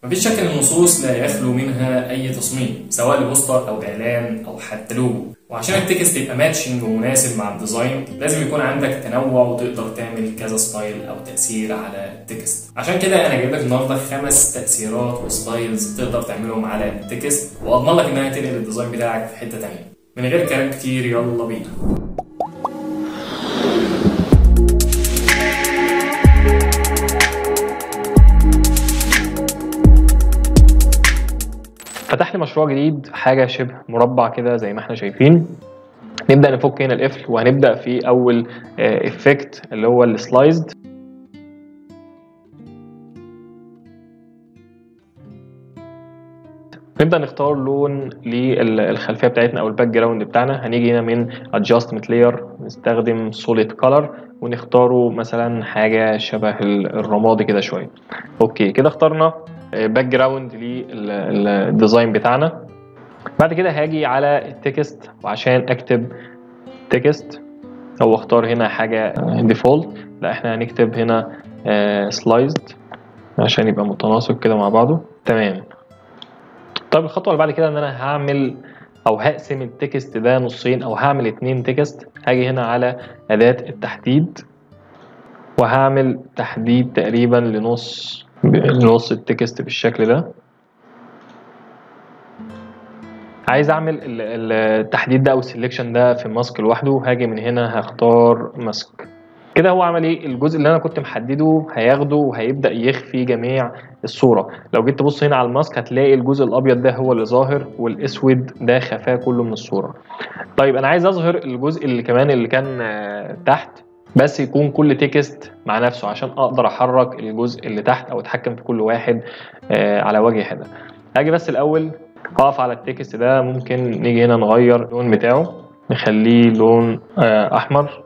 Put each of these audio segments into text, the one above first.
مفيش شك ان النصوص لا يخلو منها اي تصميم، سواء لبوستر او اعلان او حتى لوجو. وعشان التكست يبقى ماتشنج ومناسب مع الديزاين لازم يكون عندك تنوع وتقدر تعمل كذا ستايل او تاثير على التكست. عشان كده انا جايب لك النهارده 5 تاثيرات وستايلز تقدر تعملهم على التكست، واضمن لك انها تنقل الديزاين بتاعك في حته تانيه. من غير كلام كتير يلا بينا. فتح لي مشروع جديد، حاجه شبه مربع كده زي ما احنا شايفين. نبدا نفك هنا القفل، وهنبدا في اول افكت اللي هو السلايزد. نبدا نختار لون للخلفيه بتاعتنا او الباك جراوند بتاعنا. هنيجي هنا من adjustment layer نستخدم solid color ونختاره مثلا حاجه شبه الرمادي كده شويه. اوكي كده اخترنا باك جراوند للديزاين بتاعنا. بعد كده هاجي على التكست، وعشان اكتب تكست او اختار هنا حاجه ديفولت، لا احنا هنكتب هنا سلايزد عشان يبقى متناسق كده مع بعضه. تمام. طيب الخطوه اللي بعد كده ان انا هعمل او هقسم التكست ده نصين، او هعمل 2 تكست. هاجي هنا على اداه التحديد وهعمل تحديد تقريبا لنص التكست بالشكل ده. عايز اعمل التحديد ده او السلكشن ده في ماسك لوحده، هاجي من هنا هختار ماسك. كده هو عمل ايه؟ الجزء اللي انا كنت محدده هياخده وهيبدا يخفي جميع الصوره. لو جيت تبص هنا على الماسك هتلاقي الجزء الابيض ده هو اللي ظاهر، والاسود ده خفاه كله من الصوره. طيب انا عايز اظهر الجزء اللي كان تحت، بس يكون كل تكست مع نفسه عشان اقدر احرك الجزء اللي تحت او اتحكم في كل واحد على وجه حده. هاجي بس الاول اقف على التكست ده. ممكن نيجي هنا نغير اللون بتاعه، نخليه لون احمر،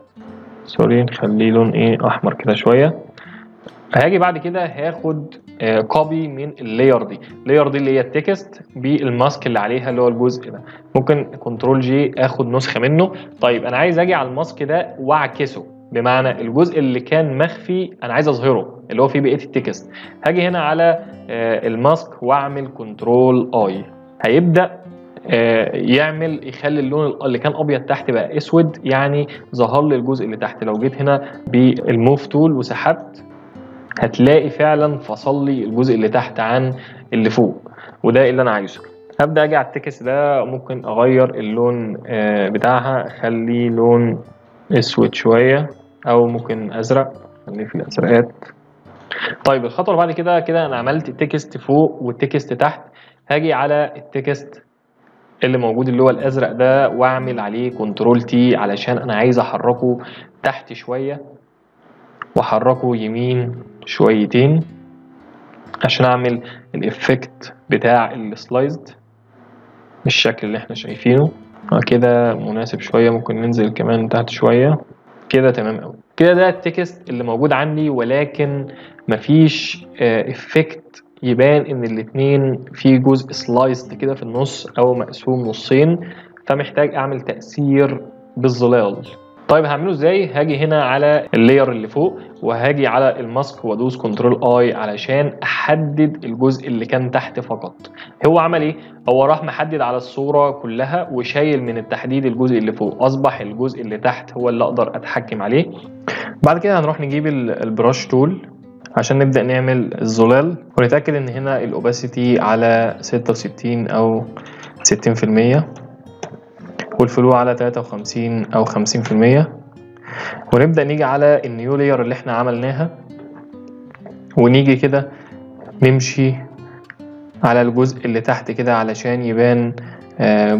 سوري نخليه لون احمر كده شويه. هاجي بعد كده هاخد كوبي من اللاير دي. اللاير دي اللي هي التكست بالماسك اللي عليها اللي هو الجزء ده. ممكن كنترول جي اخد نسخه منه. طيب انا عايز اجي على الماسك ده واعكسه، بمعنى الجزء اللي كان مخفي انا عايز اظهره اللي هو فيه بقيه التكست. هاجي هنا على الماسك واعمل كنترول اي، هيبدا يخلي اللون اللي كان ابيض تحت بقى اسود، يعني ظهر لي الجزء اللي تحت. لو جيت هنا بالموف تول وسحبت هتلاقي فعلا فصل لي الجزء اللي تحت عن اللي فوق، وده اللي انا عايزه. هبدا اجي على التكست ده، ممكن اغير اللون بتاعها، اخليه لون اسود شويه او ممكن ازرق، خليه في الازرقات. طيب الخطوه اللي بعد كده انا عملت التكست فوق والتكست تحت. هاجي على التكست اللي موجود اللي هو الازرق ده واعمل عليه كنترول تي علشان انا عايز احركه تحت شويه واحركه يمين شويتين عشان اعمل الافكت بتاع السلايزد بالشكل اللي احنا شايفينه. كده مناسب شويه، ممكن ننزل كمان تحت شويه كده. تمام قوي كده. ده التكست اللي موجود عندي، ولكن مفيش افكت يبان ان الاتنين في جزء سلايسد كده في النص او مقسوم نصين، فمحتاج اعمل تأثير بالظلال. طيب هعمله ازاي؟ هاجي هنا على اللاير اللي فوق وهاجي على الماسك وادوس كنترول اي علشان احدد الجزء اللي كان تحت فقط. هو عمل ايه؟ هو راح محدد على الصورة كلها وشايل من التحديد الجزء اللي فوق، اصبح الجزء اللي تحت هو اللي اقدر اتحكم عليه. بعد كده هنروح نجيب البراش تول عشان نبدأ نعمل الظلال، ونتأكد ان هنا الاوباسيتي على 66 او 60%، والفلو على 53 او 50%. ونبدأ نيجي على النيو لاير اللي احنا عملناها، ونيجي كده نمشي على الجزء اللي تحت كده علشان يبان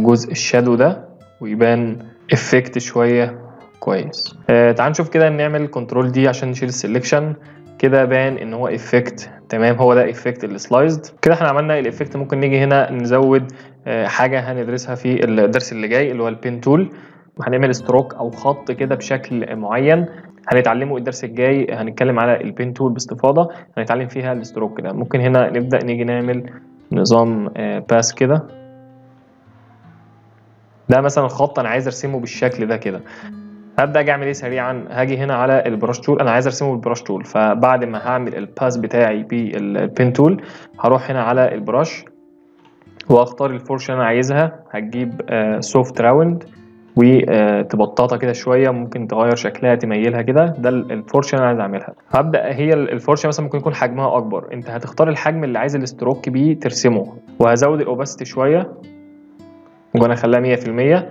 جزء الشادو ده ويبان افكت شوية كويس. تعال نشوف كده، نعمل كنترول دي عشان نشيل السلكشن. كده بان ان هو افكت. تمام، هو ده افكت السلايزد. كده احنا عملنا الافكت. ممكن نيجي هنا نزود حاجة هندرسها في الدرس اللي جاي اللي هو البين تول، وهنعمل ستروك او خط كده بشكل معين هنتعلمه الدرس الجاي. هنتكلم على البين تول باستفاضة، هنتعلم فيها الستروك كده. ممكن هنا نبدأ نيجي نعمل نظام باس كده. ده مثلا خط انا عايز ارسمه بالشكل ده كده. هبدا اجي اعمل ايه سريعا. هاجي هنا على البراش تول، انا عايز ارسمه بالبراش تول، فبعد ما هعمل الباس بتاعي بالبين تول هروح هنا على البراش واختار الفرشه اللي انا عايزها. هتجيب سوفت راوند وتبططها كده شويه، ممكن تغير شكلها تميلها كده. ده الفرشه اللي انا عايز اعملها. هبدا هي الفرشه مثلا ممكن يكون حجمها اكبر، انت هتختار الحجم اللي عايز الاستروك بيه ترسمه. وهزود الاوباسيتي شويه وانا اخليها 100%.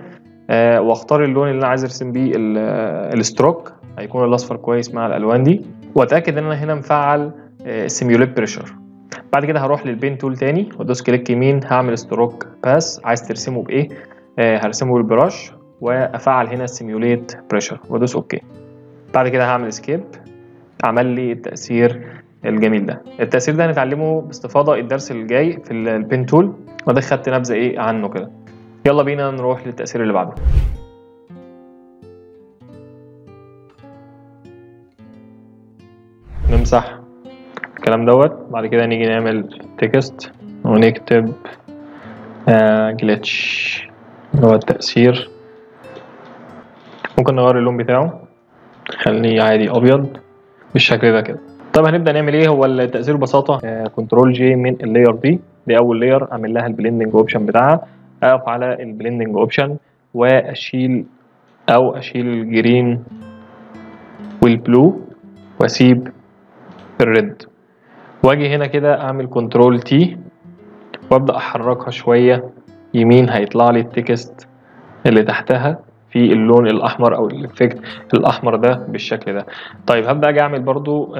واختار اللون اللي انا عايز ارسم بيه الستروك، هيكون الاصفر كويس مع الالوان دي. واتاكد ان انا هنا مفعل سيميوليت بريشر. بعد كده هروح للبين تول تاني وادوس كليك يمين، هعمل ستروك باس. عايز ترسمه بايه؟ هرسمه بالبراش وافعل هنا سيميوليت بريشر وادوس اوكي. بعد كده هعمل اسكيب. عمل لي التاثير الجميل ده. التاثير ده هنتعلمه باستفاضه الدرس الجاي في البين تول، وده خدت نبذه ايه عنه كده. يلا بينا نروح للتأثير اللي بعده. نمسح الكلام دوت. بعد كده نيجي نعمل تكست ونكتب جليتش اللي هو التأثير. ممكن نغير اللون بتاعه، خليه عادي أبيض بالشكل ده كده. طب هنبدأ نعمل ايه؟ هو التأثير ببساطة كنترول جي من اللاير دي أول لاير، أعمل لها البلندنج أوبشن بتاعها. أقف على البلندنج أوبشن وأشيل الجرين والبلو واسيب الريد، واجي هنا كده اعمل كنترول تي وابدا احركها شويه يمين. هيطلع لي التكست اللي تحتها في اللون الاحمر او الافكت الاحمر ده بالشكل ده. طيب هبدا اجي اعمل برضو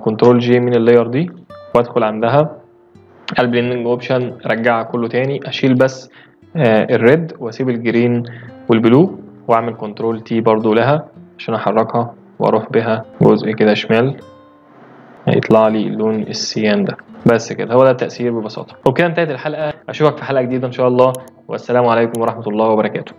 كنترول جي من اللاير دي وادخل عندها البلندنج اوبشن، ارجعها كله تاني، اشيل بس الريد واسيب الجرين والبلو، واعمل كنترول تي برضو لها عشان احركها واروح بها جزء كده شمال، هيطلع لي اللون السيان ده. بس كده، هو ده التأثير ببساطة. وبكده انتهت الحلقة. اشوفك في حلقة جديدة ان شاء الله، والسلام عليكم ورحمة الله وبركاته.